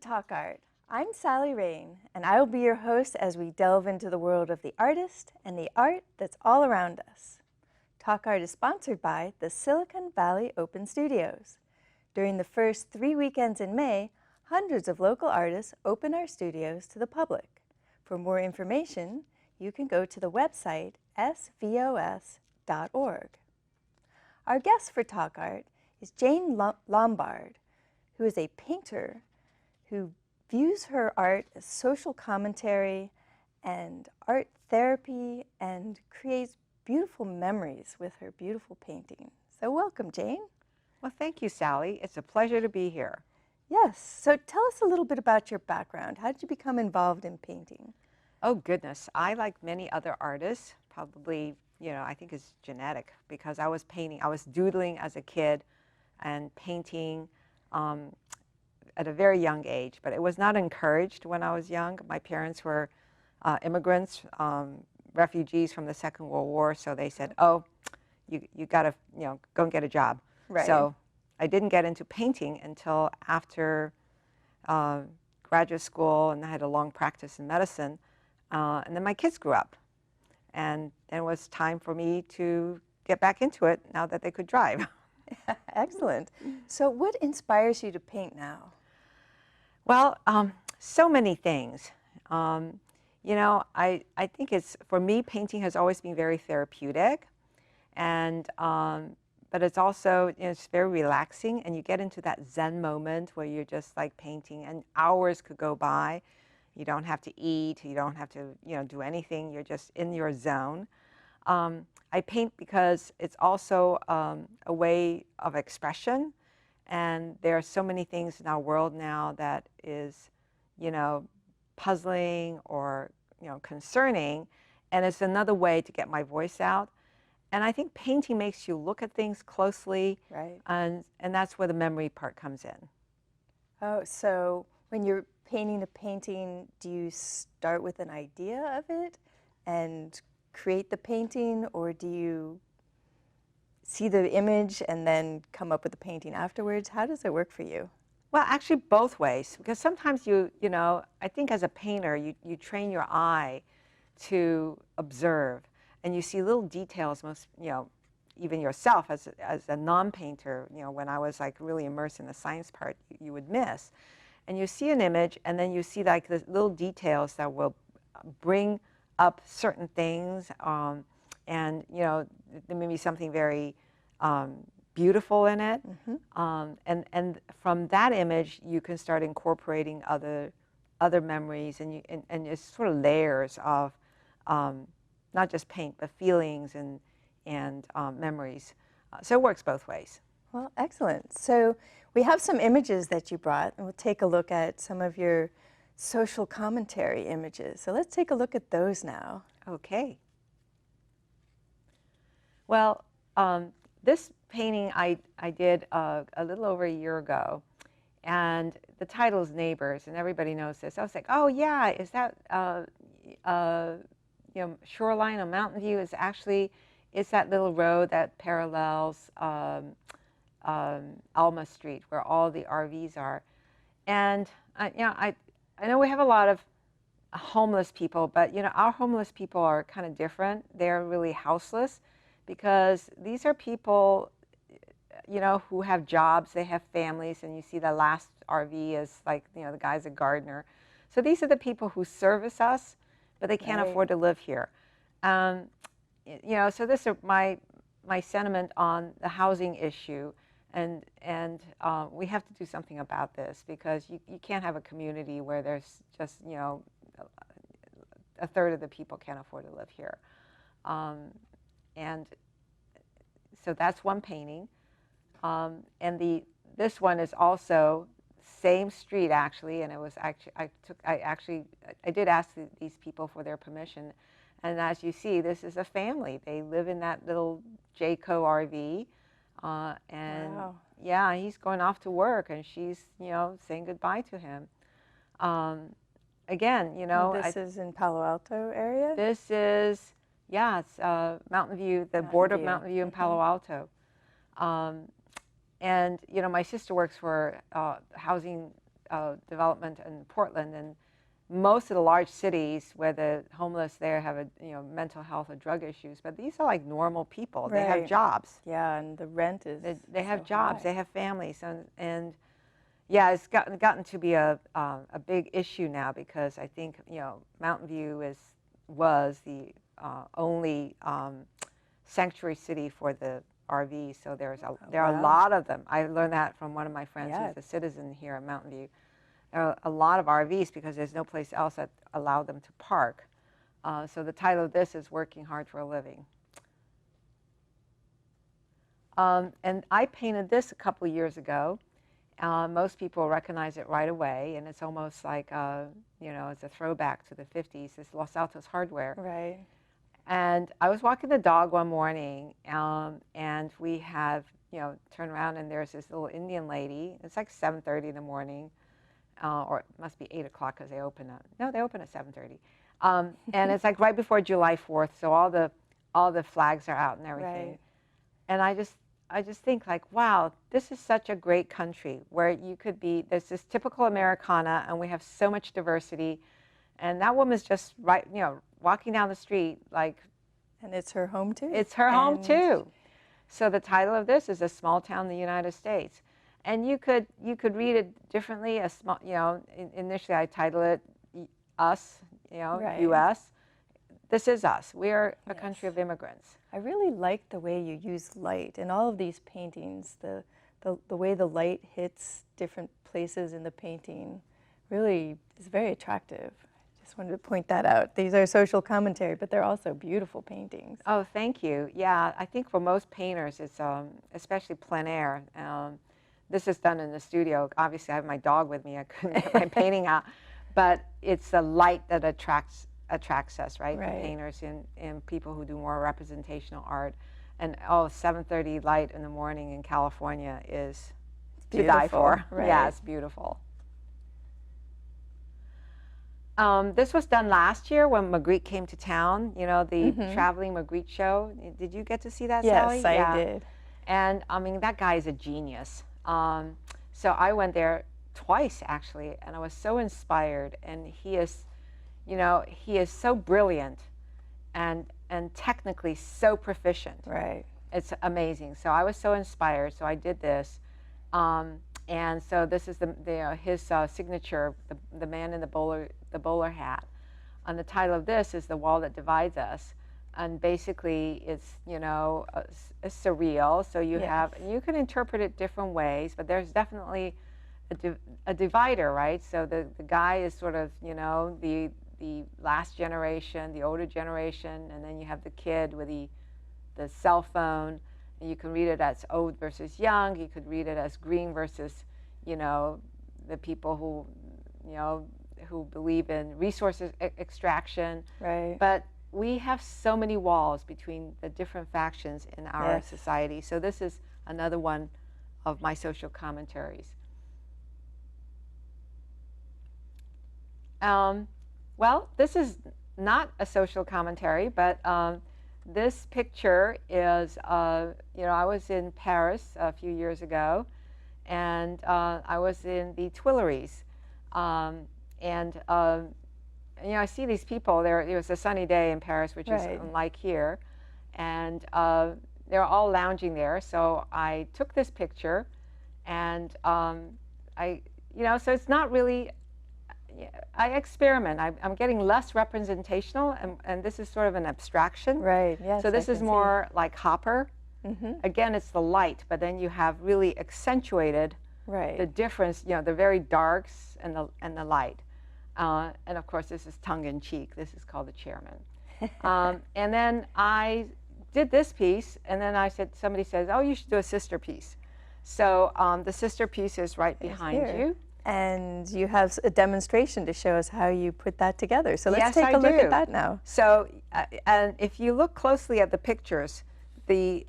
Talk Art. I'm Sally Rain, and I will be your host as we delve into the world of the artist and the art that's all around us. Talk Art is sponsored by the Silicon Valley Open Studios. During the first 3 weekends in May, hundreds of local artists open our studios to the public. For more information, you can go to the website svos.org. Our guest for Talk Art is Jane Lombard, who is a painter who views her art as social commentary and art therapy and creates beautiful memories with her beautiful painting. So welcome, Jane. Well, thank you, Sally. It's a pleasure to be here. Yes, so tell us a little bit about your background. How did you become involved in painting? Oh, goodness. I, like many other artists, probably, I think it's genetic because I was painting. I was doodling as a kid and painting at a very young age, but it was not encouraged when I was young. My parents were immigrants, refugees from the Second World War, so they said, oh, you got to go and get a job. Right. So I didn't get into painting until after graduate school, and I had a long practice in medicine. And then my kids grew up, and then it was time for me to get back into it now that they could drive. Excellent. So what inspires you to paint now? Well, so many things. I think for me, painting has always been very therapeutic, and but it's also, it's very relaxing, and you get into that Zen moment where you're just like painting, and hours could go by. You don't have to eat, you don't have to, do anything. You're just in your zone. I paint because it's also a way of expression, and there are so many things in our world now that is, puzzling or, concerning, and it's another way to get my voice out. And I think painting makes you look at things closely, Right. and that's where the memory part comes in. Oh, so when you're painting a painting, do you start with an idea of it and create the painting, or do you see the image and then come up with the painting afterwards? How does it work for you? Well, actually both ways, because sometimes I think as a painter, you train your eye to observe, and you see little details, even yourself as a non-painter, when I was like really immersed in the science part, you would miss. And you see an image, and then you see like the little details that will bring up certain things, and there may be something very beautiful in it, and from that image you can start incorporating other memories, and it's sort of layers of not just paint but feelings and memories. So it works both ways. Well, excellent. So we have some images that you brought, and we'll take a look at some of your social commentary images. So let's take a look at those now. Okay. Well, this painting I did a little over a year ago, and the title is Neighbors, and everybody knows this. I was like, oh yeah, is that shoreline on Mountain View? It's that little road that parallels Alma Street, where all the RVs are. And I know we have a lot of homeless people, but our homeless people are kind of different. They're really houseless, because these are people who have jobs, they have families, and you see the last RV is like, the guy's a gardener. So these are the people who service us, but they can't afford to live here. So this is my sentiment on the housing issue, and we have to do something about this, because you can't have a community where there's just, a third of the people can't afford to live here. And so that's one painting. And this one is also same street, actually, and it was I did ask these people for their permission, and as you see, this is a family. They live in that little Jayco RV, and wow. Yeah, he's going off to work, and she's saying goodbye to him. Again, This is in Palo Alto area? This is, yeah, it's Mountain View, the border of Mountain View in Palo Alto. And my sister works for housing development in Portland, and most of the large cities where the homeless there have mental health or drug issues, but these are like normal people. Right. They have jobs. Yeah, and the rent is they have so jobs. high. They have families, and yeah, it's gotten to be a big issue now, because I think Mountain View was the only sanctuary city for the RVs. So there are a lot of them. I learned that from one of my friends who's a citizen here at Mountain View. There are a lot of RVs because there's no place else that allow them to park. So the title of this is Working Hard for a Living. And I painted this a couple years ago. Most people recognize it right away, and it's almost like, it's a throwback to the 50s. It's Los Altos Hardware. Right. And I was walking the dog one morning, and we have, turned around, and there's this little Indian lady. It's like 7:30 in the morning. Or it must be 8 o'clock because they open at, no, they open at 7:30. And it's like right before July 4th, so all the flags are out and everything. Right. And I just think, like, wow, this is such a great country where you could be, there's this typical Americana, and we have so much diversity. And that woman's just walking down the street, like. And it's her home too. It's her home too. So the title of this is A Small Town in the United States. And you could read it differently. A small, initially I title it Us, Right. U.S. This is us. We are a country of immigrants. I really like the way you use light in all of these paintings. The way the light hits different places in the painting really is very attractive. I just wanted to point that out. These are social commentary, but they're also beautiful paintings. Oh, thank you. Yeah, I think for most painters, it's especially plein air. This is done in the studio. Obviously, I have my dog with me. I couldn't get my painting out. But it's the light that attracts us, right? Right. The painters and people who do more representational art. And 7:30 light in the morning in California is to die for. Right. Yeah, it's beautiful. This was done last year when Magritte came to town, the traveling Magritte show. Did you get to see that, Sally? Yes, I did. And I mean, that guy is a genius. So I went there twice, actually, and I was so inspired. And he is so brilliant and technically so proficient. Right. It's amazing. So I was so inspired. So I did this. And so this is his signature, the man in the bowler hat. And the title of this is The Wall That Divides Us. And basically, it's it's surreal. So you can interpret it different ways, but there's definitely a divider, right? So the guy is sort of the last generation, the older generation, and then you have the kid with the cell phone. And you can read it as old versus young. You could read it as green versus the people who believe in resources extraction. Right. But we have so many walls between the different factions in our society. So this is another one of my social commentaries. Well, this is not a social commentary, but this picture is, I was in Paris a few years ago, and I was in the Tuileries. I see these people. It was a sunny day in Paris, which is unlike here, and they're all lounging there. So I took this picture, and so it's not really. I experiment. I'm getting less representational, and this is sort of an abstraction. Right. Yes. So this is more like Hopper. Again, it's the light, but then you have really accentuated the difference. The very darks and the light. And of course, this is tongue-in-cheek. This is called The Chairman. And then I did this piece, and then somebody says, oh, you should do a sister piece. So the sister piece is right behind you. And you have a demonstration to show us how you put that together. So let's Yes, take a look do. at that now. So, and if you look closely at the pictures, there's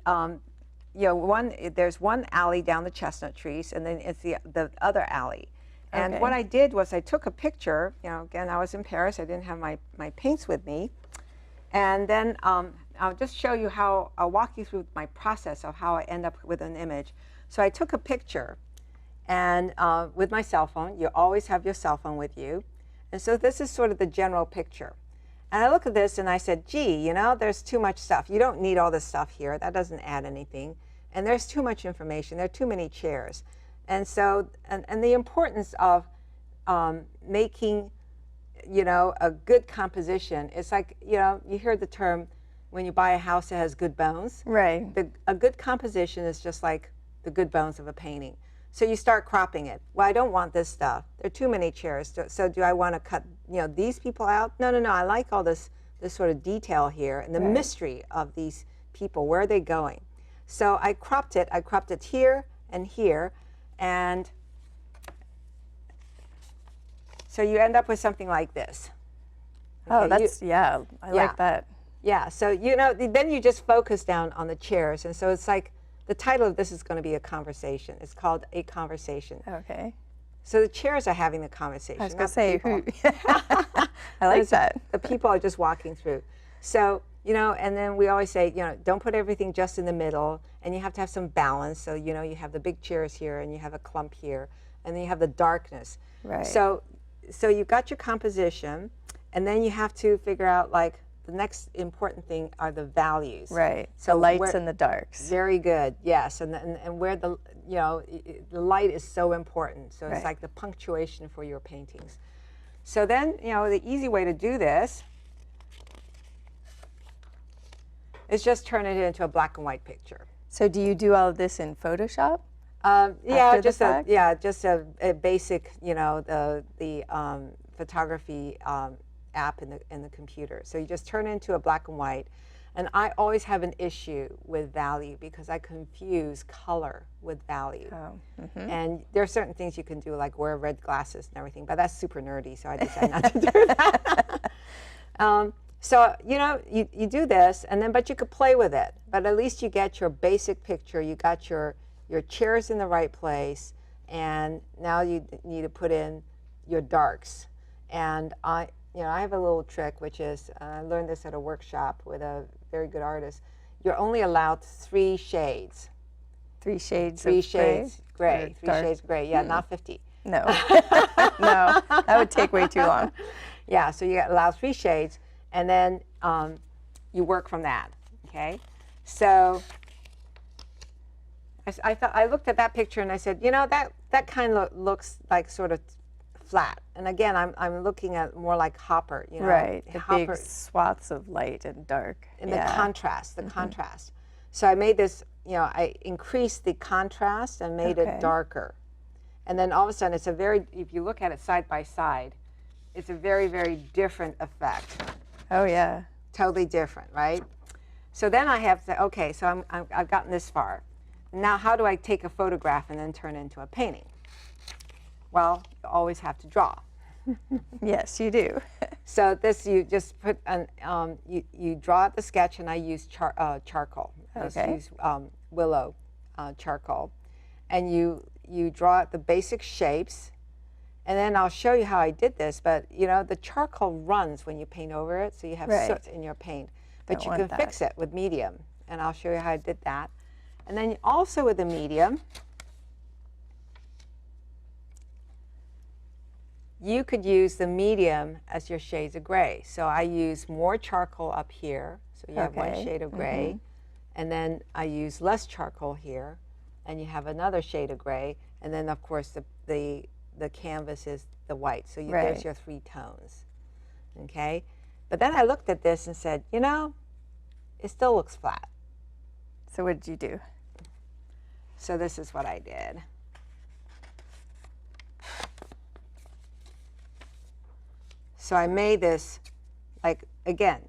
one alley down the chestnut trees, and then it's the other alley. And what I did was I took a picture. Again, I was in Paris. I didn't have my paints with me. And then I'll just show you how, I'll walk you through my process of how I end up with an image. So I took a picture, and with my cell phone. You always have your cell phone with you. And so this is sort of the general picture. And I look at this and I said, gee, you know, there's too much stuff. You don't need all this stuff here. That doesn't add anything. And there's too much information. There are too many chairs. And so, and the importance of making, you know, a good composition. It's like, you know, you hear the term, when you buy a house that has good bones. Right. A good composition is just like the good bones of a painting. So you start cropping it. Well, I don't want this stuff. There are too many chairs. So do I want to cut, you know, these people out? No, no, no. I like all this sort of detail here and the mystery of these people. Where are they going? So I cropped it. I cropped it here and here. And so you end up with something like this. Oh, Okay, that's, yeah, I like that. Yeah, so, you know, then you just focus down on the chairs. And so it's like, the title of this is going to be a conversation. It's called A Conversation. Okay. So the chairs are having the conversation. I was not going to say, the who? people. I like that. The people are just walking through. So, you know, and then we always say, you know, don't put everything just in the middle, and you have to have some balance. So, you know, you have the big chairs here, and you have a clump here, and then you have the darkness. Right. So you've got your composition, and then you have to figure out, like, the next important thing are the values. Right. So the lights and the darks. Very good. Yes, and where the, you know, the light is so important. So it's like the punctuation for your paintings. So then, you know, the easy way to do this is just turn it into a black and white picture. So do you do all of this in Photoshop? Yeah, just a basic, you know, the photography app in the computer. So you just turn it into a black and white. And I always have an issue with value because I confuse color with value. Oh. And there are certain things you can do, like wear red glasses and everything, but that's super nerdy, so I decided not to do that. So, you know, you do this, and then, but you could play with it. But at least you get your basic picture. You got your chairs in the right place, and now you need to put in your darks. And you know, I have a little trick, which is, I learned this at a workshop with a very good artist. You're only allowed 3 shades. 3 shades Three of shades gray. 3 dark? shades gray. Yeah, not 50. No. No, that would take way too long. Yeah, so you allow 3 shades, and then you work from that. Okay, so I looked at that picture and I said, you know, that kind of looks like sort of flat. And again, I'm looking at more like Hopper, you know. Right, the Hopper, big swaths of light and dark. and the contrast, contrast. So I made this, you know, I increased the contrast and made it darker. And then all of a sudden, it's a very, if you look at it side by side, it's a very, very different effect. Oh, yeah. Totally different, right? So then I have to, okay, so I've gotten this far. Now, how do I take a photograph and then turn it into a painting? Well, you always have to draw. Yes, you do. So this, you just put, you draw out the sketch, and I use charcoal. I just use willow charcoal. And you draw out the basic shapes, and then I'll show you how I did this, but you know, the charcoal runs when you paint over it, so you have soot in your paint. But you can fix it with medium, and I'll show you how I did that. And then also with the medium, you could use the medium as your shades of gray. So I use more charcoal up here, so you have 1 shade of gray, and then I use less charcoal here, and you have another shade of gray, and then of course the canvas is the white, so there's your 3 tones, okay? But then I looked at this and said, you know, it still looks flat. So what did you do? So this is what I did. So I made this, like, again,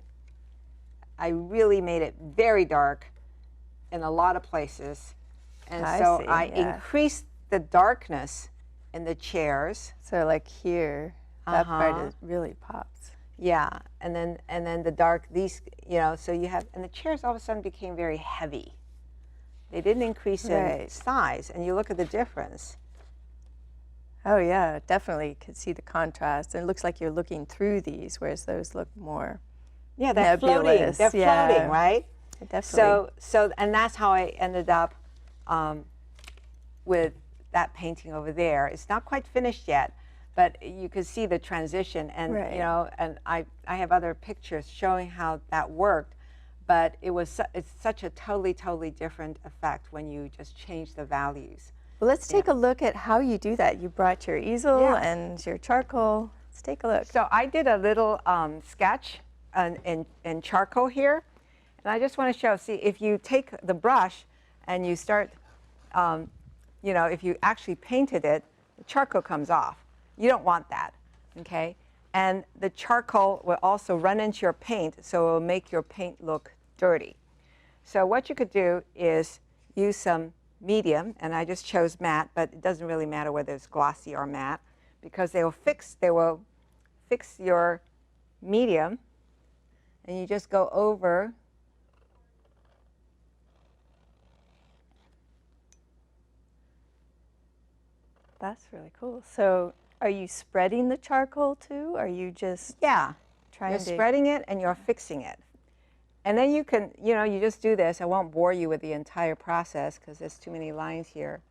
I really made it very dark in a lot of places. And so I increased the darkness in the chairs. So like here, that part really pops. Yeah, and then the dark, these, you know, so you have, and the chairs all of a sudden became very heavy. They didn't increase in size, and you look at the difference. Oh yeah, definitely could see the contrast. And it looks like you're looking through these, whereas those look more they're floating. nebulous. They're floating, right? Definitely. So and that's how I ended up with that painting over there. It's not quite finished yet, but you can see the transition. And Right. you know, and I have other pictures showing how that worked. But it's such a totally different effect when you just change the values. Well, let's take a look at how you do that. You brought your easel Yeah. and your charcoal. Let's take a look. So I did a little sketch in charcoal here, and I just want to show. See, if you take the brush and you start, you know, if you actually painted it, the charcoal comes off. You don't want that, okay? And the charcoal will also run into your paint, so it will make your paint look dirty. So what you could do is use some medium, and I just chose matte, but it doesn't really matter whether it's glossy or matte, because they will fix your medium, and you just go over That's really cool. So are you spreading the charcoal too? Or are you just yeah, trying you're to spreading it and you're fixing it. And then you can, you know, you just do this. I won't bore you with the entire process because there's too many lines here.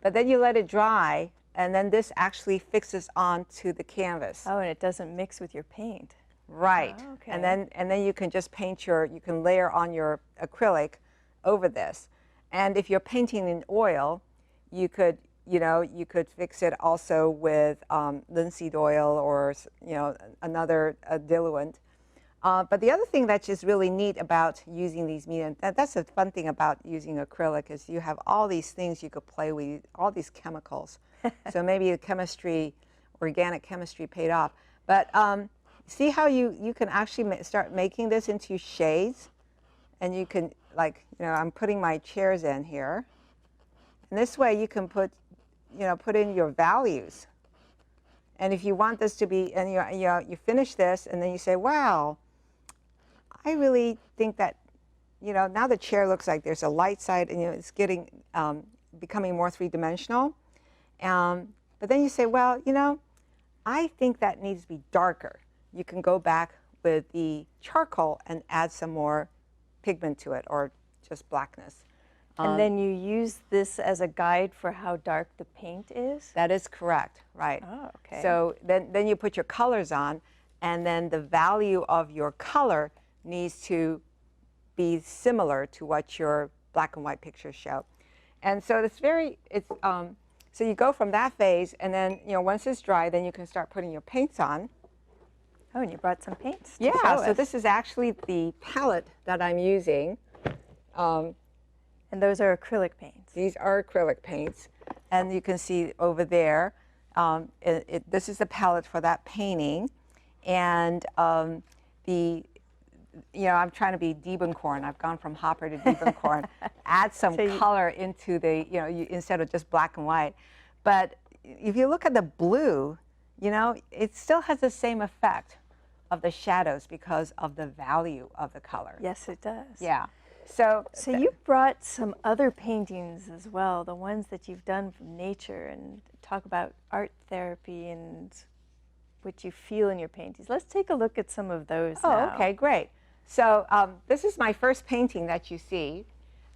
But then you let it dry, and then this actually fixes onto the canvas. Oh, and it doesn't mix with your paint. Right. Oh, okay. And then you can just paint you can layer on your acrylic over this. And if you're painting in oil, you could, you know, you could fix it also with linseed oil or, you know, another diluent. But the other thing that's just really neat about using these mediums, that's the fun thing about using acrylic, is you have all these things you could play with, all these chemicals. So maybe the chemistry, organic chemistry paid off. But see how you can actually start making this into shades? And you can, like, you know, I'm putting my chairs in here. And this way you can put in your values. And if you want this to be, and you finish this, and then you say, wow, I really think that, you know, now the chair looks like there's a light side, and, you know, it's getting, becoming more three-dimensional. But then you say, well, you know, I think that needs to be darker. You can go back with the charcoal and add some more pigment to it, or just blackness. And then you use this as a guide for how dark the paint is? That is correct, right. Oh, okay. So then you put your colors on, and then the value of your color needs to be similar to what your black and white pictures show. And so so you go from that phase, and then, you know, once it's dry, then you can start putting your paints on. Oh, and you brought some paints to Yeah, show so us. this is actually the palette that I'm using. And those are acrylic paints. These are acrylic paints, and you can see over there, this is the palette for that painting, and you know, I'm trying to be Diebenkorn. I've gone from Hopper to Diebenkorn. Add some color into the, you know, instead of just black and white. But if you look at the blue, you know, it still has the same effect of the shadows because of the value of the color. Yes, it does. Yeah. So you brought some other paintings as well, the ones that you've done from nature, and talk about art therapy and what you feel in your paintings. Let's take a look at some of those now. Oh, okay, great. So this is my first painting that you see.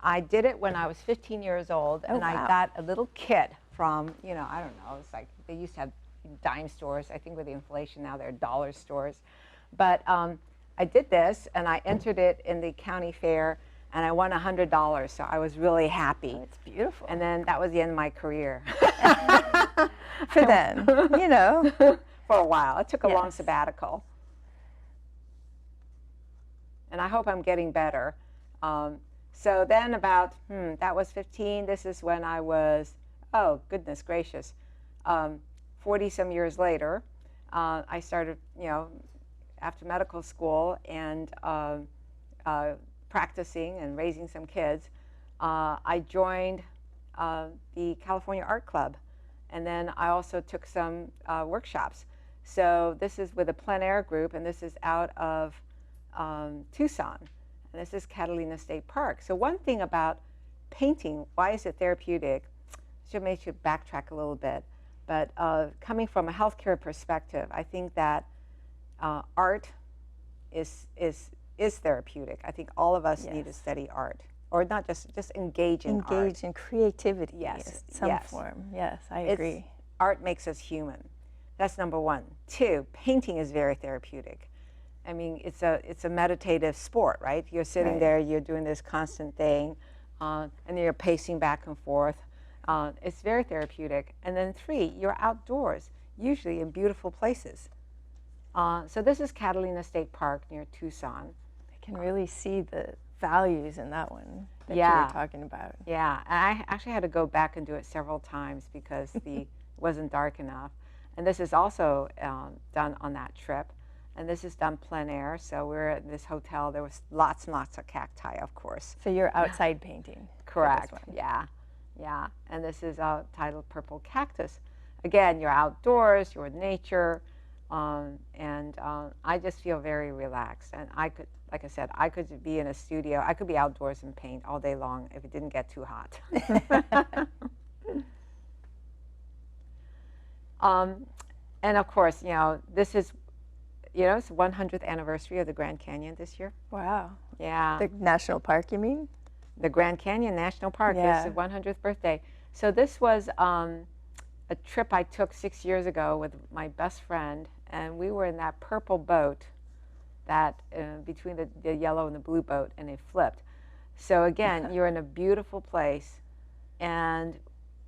I did it when I was 15 years old, and I got a little kit from, you know, I don't know, it's like they used to have dime stores. I think with the inflation now they're dollar stores. But I did this, and I entered it in the county fair, and I won $100, so I was really happy. Oh, it's beautiful. And then that was the end of my career. For then, you know. For a while. It took a long sabbatical. And I hope I'm getting better. So then about, that was 15. This is when I was, oh, goodness gracious, 40-some years later. I started, you know, after medical school and practicing and raising some kids. I joined the California Art Club. And then I also took some workshops. So this is with a plein air group, and this is out of Tucson, and this is Catalina State Park. So one thing about painting, why is it therapeutic? Should make you backtrack a little bit, but coming from a healthcare perspective, I think that art is therapeutic. I think all of us need to study art. or not just engage in art. Engage in creativity. Yes, in some yes. form. Yes, I agree. Art makes us human. That's number one. Two, painting is very therapeutic. I mean, it's a meditative sport, right? You're sitting Right. there, you're doing this constant thing, and you're pacing back and forth. It's very therapeutic. And then three, you're outdoors, usually in beautiful places. So this is Catalina State Park near Tucson. I can really see the values in that one that you Yeah. were talking about. Yeah, and I actually had to go back and do it several times because it wasn't dark enough. And this is also done on that trip. And this is done plein air. So we're at this hotel. There was lots and lots of cacti, of course. So you're outside painting. for this Correct. one. Yeah, yeah. And this is titled Purple Cactus. Again, you're outdoors, you're in nature, and I just feel very relaxed. And I could, like I said, I could be in a studio. I could be outdoors and paint all day long if it didn't get too hot. And of course, this is, it's the 100th anniversary of the Grand Canyon this year. Wow. Yeah. The national park, you mean? The Grand Canyon National Park. Yeah. This is the 100th birthday. So this was a trip I took 6 years ago with my best friend, and we were in that purple boat that between the yellow and the blue boat, and it flipped. So again, you're in a beautiful place, and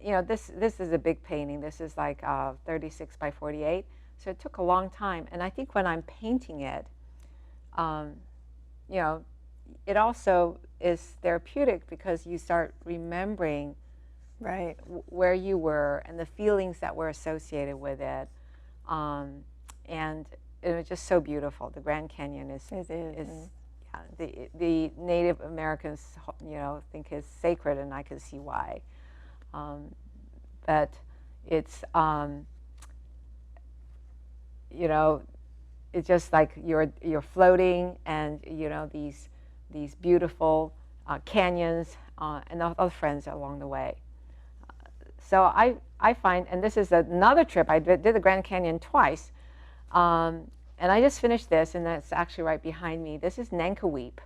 this is a big painting. This is like 36 by 48. So it took a long time, and I think when I'm painting it, it also is therapeutic because you start remembering Right. where you were and the feelings that were associated with it, and it was just so beautiful. The Grand Canyon is yeah, the Native Americans think is sacred, and I can see why. But it's it's just like you're floating, and these beautiful canyons and other friends along the way. So I find, and this is another trip, I did the Grand Canyon twice, and I just finished this, and that's actually right behind me. This is Nankoweap.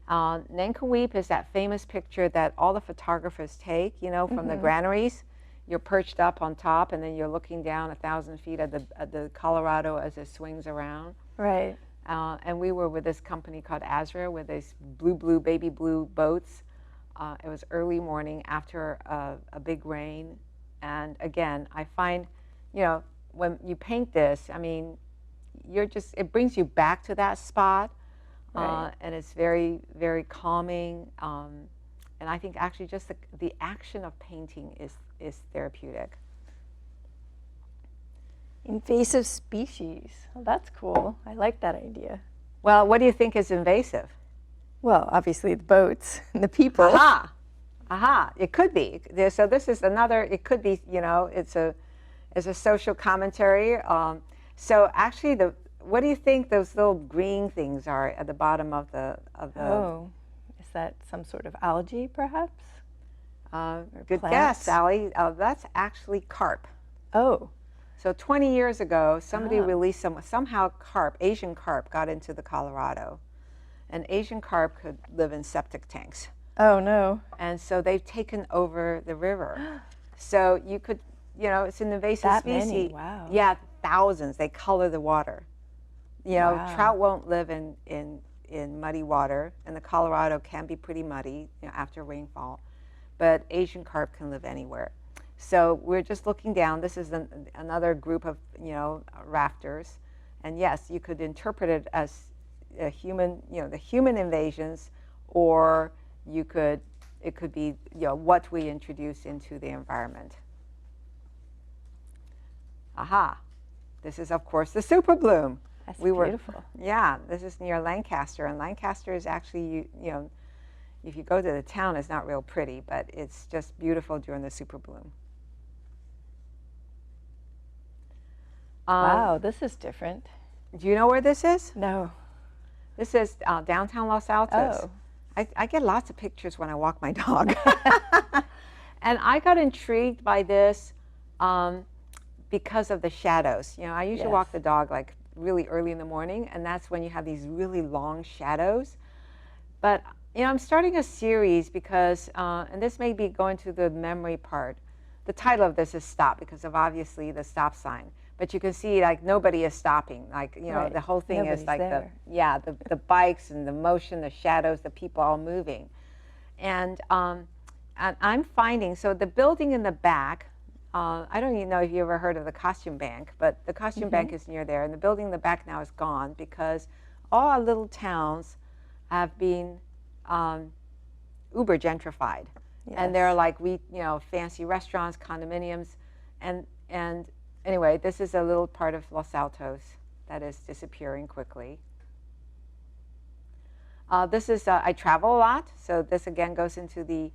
Nankoweap is that famous picture that all the photographers take, from the granaries. You're perched up on top, and then you're looking down 1,000 feet at the Colorado as it swings around. Right. And we were with this company called Azra with these baby blue boats. It was early morning after a big rain. And again, I find, when you paint this, I mean, it brings you back to that spot. Right. And it's very, very calming. And I think actually just the action of painting is therapeutic. Invasive species. Well, that's cool. I like that idea. Well, what do you think is invasive? Well, obviously the boats and the people. Aha! Aha! It could be. So this is another. It could be. It's a social commentary. So actually, what do you think those little green things are at the bottom of the? Oh, is that some sort of algae, perhaps? Good plants? guess, Sally. That's actually carp. Oh. So 20 years ago, somebody released somehow Asian carp got into the Colorado. And Asian carp could live in septic tanks. Oh, no. And so they've taken over the river. So you could, it's an invasive That species. many? Wow. Yeah, thousands. They color the water. Wow. Trout won't live in muddy water, and the Colorado can be pretty muddy after rainfall. But Asian carp can live anywhere. So we're just looking down. This is another group of rafters, and yes, you could interpret it as a human, the human invasions, or it could be what we introduce into the environment. Aha! This is of course the super bloom. That's beautiful. Yeah, this is near Lancaster, and Lancaster is actually if you go to the town, it's not real pretty, but it's just beautiful during the super bloom. Wow, this is different. Do you know where this is? No. This is downtown Los Altos. Oh. I get lots of pictures when I walk my dog. And I got intrigued by this because of the shadows. I usually walk the dog like really early in the morning, and that's when you have these really long shadows. But You know, I'm starting a series because, and this may be going to the memory part. The title of this is Stop because of obviously the stop sign. But you can see like nobody is stopping. Like, you know, Right. the whole thing Nobody's is like there. the bikes and the motion, the shadows, the people all moving. And I'm finding, so the building in the back, I don't even know if you ever heard of the costume bank, but the costume bank is near there. And the building in the back now is gone because all our little towns have been uber gentrified. Yes. And they're like, fancy restaurants, condominiums. And anyway, this is a little part of Los Altos that is disappearing quickly. This is, I travel a lot, so this again goes into the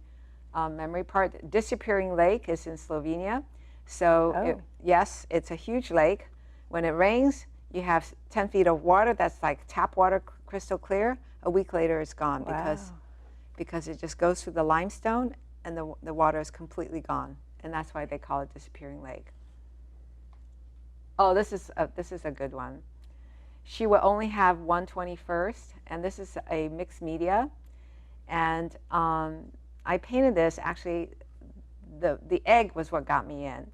memory part. Disappearing Lake is in Slovenia. So yes, it's a huge lake. When it rains, you have 10 feet of water that's like tap water, crystal clear. A week later, it's gone because it just goes through the limestone and the water is completely gone. And that's why they call it Disappearing Lake. Oh, this is a good one. She will only have one 21st, and this is a mixed media. And I painted this, actually, the egg was what got me in.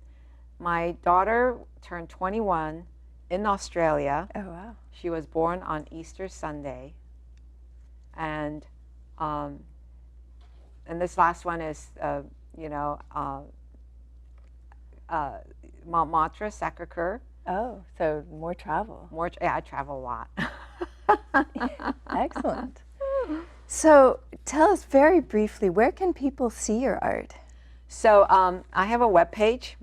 My daughter turned 21 in Australia. Oh, wow. She was born on Easter Sunday. And this last one is, Montmartre, Sacré-Cœur. Oh, so more travel. Yeah, I travel a lot. Excellent. So tell us very briefly, where can people see your art? So I have a webpage.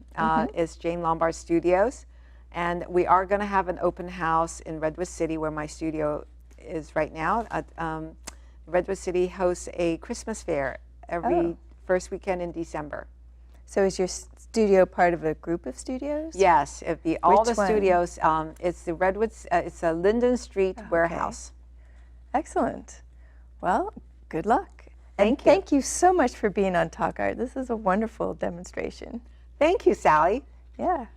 It's Jane Lombard Studios. And we are going to have an open house in Redwood City where my studio is right now. Redwood City hosts a Christmas fair every first weekend in December. So is your studio part of a group of studios? Yes, all Which the one? studios. It's the Redwoods. It's a Linden Street warehouse. Excellent. Well, good luck. Thank you. Thank you so much for being on Talk Art. This is a wonderful demonstration. Thank you, Sally. Yeah.